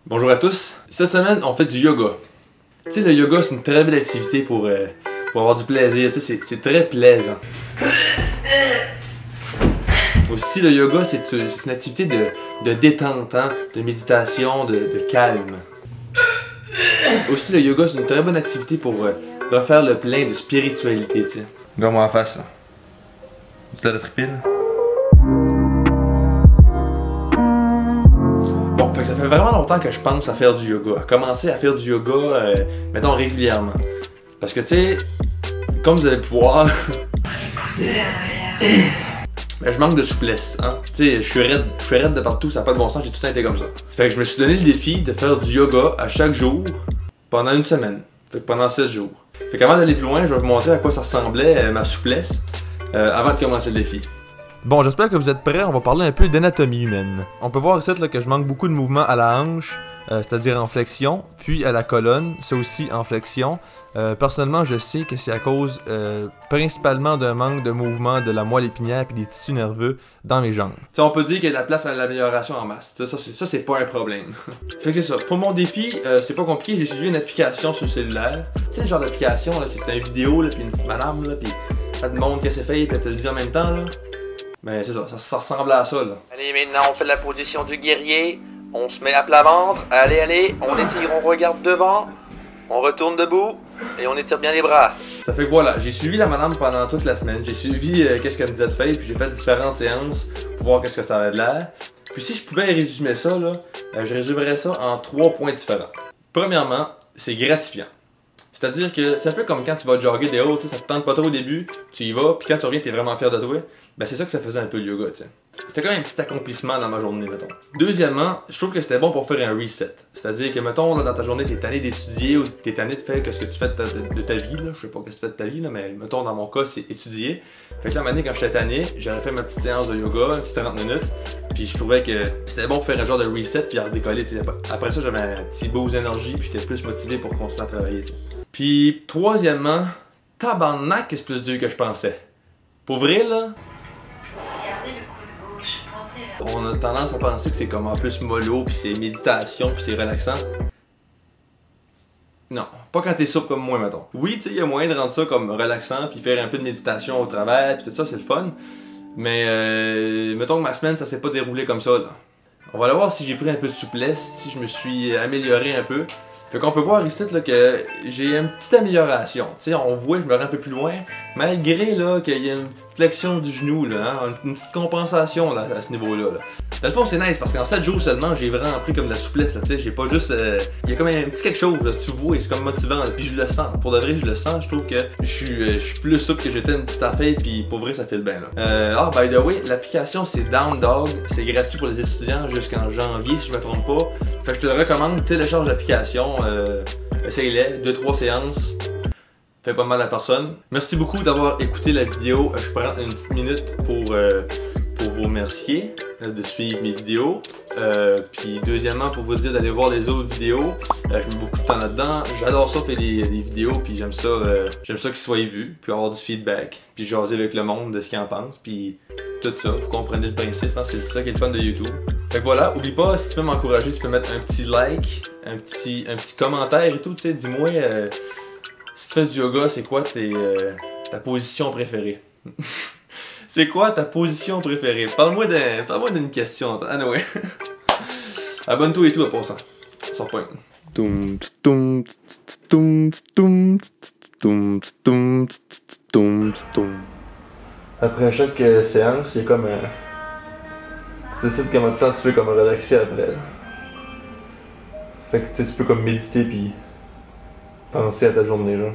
Bonjour à tous. Cette semaine, on fait du yoga. Tu sais, le yoga, c'est une très belle activité pour avoir du plaisir. Tu sais, c'est très plaisant. Aussi, le yoga, c'est une activité de détente, hein, de méditation, de calme. Aussi, le yoga, c'est une très bonne activité pour refaire le plein de spiritualité, tu sais. Regarde moi en face, là. Tu l'as trippé, là? Bon, fait que ça fait vraiment longtemps que je pense à faire du yoga. À commencer à faire du yoga, mettons, régulièrement. Parce que, tu sais, comme vous allez pouvoir... Ben, je manque de souplesse, hein. Tu sais, je suis raide de partout, ça n'a pas de bon sens, j'ai tout le temps été comme ça. Fait que je me suis donné le défi de faire du yoga à chaque jour pendant une semaine. Fait que pendant 7 jours. Fait qu'avant d'aller plus loin, je vais vous montrer à quoi ça ressemblait, ma souplesse, avant de commencer le défi. Bon, j'espère que vous êtes prêts, on va parler un peu d'anatomie humaine. On peut voir ici là, que je manque beaucoup de mouvement à la hanche, c'est-à-dire en flexion, puis à la colonne, c'est aussi en flexion. Personnellement, je sais que c'est à cause principalement d'un manque de mouvement de la moelle épinière et des tissus nerveux dans mes jambes. T'sais, on peut dire qu'il y a de la place à l'amélioration en masse. Ça, c'est pas un problème. Fait que c'est ça. Pour mon défi, c'est pas compliqué, j'ai suivi une application sur le cellulaire. Tu sais, le genre d'application, là, c'est une vidéo, là, puis une petite madame, là, puis ça te montre qu'est-ce que c'est fait, puis elle te le dit en même temps, là. Ben c'est ça ressemble à ça, là. Allez, maintenant, on fait la position du guerrier. On se met à plat ventre. Allez, on étire, on regarde devant. On retourne debout. Et on étire bien les bras. Ça fait que voilà, j'ai suivi la madame pendant toute la semaine. J'ai suivi qu'est-ce qu'elle me disait de faire. Puis j'ai fait différentes séances pour voir qu'est-ce que ça avait de l'air. Puis si je pouvais résumer ça, là, je résumerais ça en 3 points différents. Premièrement, c'est gratifiant. C'est-à-dire que c'est un peu comme quand tu vas jogger des hauts, ça te tente pas trop au début, tu y vas, puis quand tu reviens, t'es vraiment fier de toi. Ben c'est ça que ça faisait un peu le yoga, tu sais. C'était quand même un petit accomplissement dans ma journée, mettons. Deuxièmement, je trouve que c'était bon pour faire un reset. C'est-à-dire que, mettons, là, dans ta journée, t'es tanné d'étudier ou t'es tanné de faire ce que tu fais de ta vie, là. Je sais pas ce que tu fais de ta vie, là, mais mettons, dans mon cas, c'est étudier. Fait que là, maintenant, quand j'étais tanné, j'avais fait ma petite séance de yoga, une petite 30 minutes, puis je trouvais que c'était bon pour faire un genre de reset, puis à redécoller, tu sais. Après ça, j'avais un petit boost d'énergie, puis j'étais plus motivé pour continuer à travailler, tu sais. Puis, troisièmement, tabarnak, c'est plus dur que je pensais. Pour vrai, là, on a tendance à penser que c'est comme en plus mollo, puis c'est méditation, puis c'est relaxant. Non, pas quand t'es souple comme moi, mettons. Oui, tu sais, il y a moyen de rendre ça comme relaxant, puis faire un peu de méditation au travers, puis tout ça, c'est le fun. Mais, mettons que ma semaine, ça s'est pas déroulé comme ça, là. On va aller voir si j'ai pris un peu de souplesse, si je me suis amélioré un peu. Fait qu'on peut voir ici là, que j'ai une petite amélioration. Tu sais, on voit que je me rends un peu plus loin, malgré là qu'il y a une petite flexion du genou, là, hein, une petite compensation là, à ce niveau-là. Là. Dans le fond, c'est nice parce qu'en 7 jours seulement, j'ai vraiment pris comme de la souplesse. Tu sais, j'ai pas juste. Il y a comme un petit quelque chose, là, tu vois, et c'est comme motivant. Là, puis je le sens. Pour de vrai, je le sens. Je trouve que je suis plus souple que j'étais une petite affaire, puis pour vrai, ça fait le bien. Là. By the way, l'application c'est Down Dog. C'est gratuit pour les étudiants jusqu'en janvier, si je me trompe pas. Fait que je te le recommande, télécharge l'application. Essaye-les, 2-3 séances, fait pas mal à personne. Merci beaucoup d'avoir écouté la vidéo. Je prends une petite minute pour vous remercier de suivre mes vidéos. Puis deuxièmement, pour vous dire d'aller voir les autres vidéos. Je mets beaucoup de temps là-dedans. J'adore ça faire des vidéos, puis j'aime ça qu'ils soient vus, puis avoir du feedback, puis jaser avec le monde de ce qu'ils en pensent, puis tout ça. Vous comprenez le principe, hein? C'est ça qui est le fun de YouTube. Fait que voilà, oublie pas, si tu veux m'encourager, tu peux mettre un petit like, un petit commentaire et tout, tu sais, dis-moi, si tu fais du yoga, c'est quoi ta position préférée? C'est quoi ta position préférée? Parle-moi d'une question, anyway. Abonne-toi et tout à passant. Ça repogne. Après chaque séance, il y a comme un... Tu décides combien de temps tu veux comme relaxer après. Fait que tu peux comme méditer puis penser à ta journée là.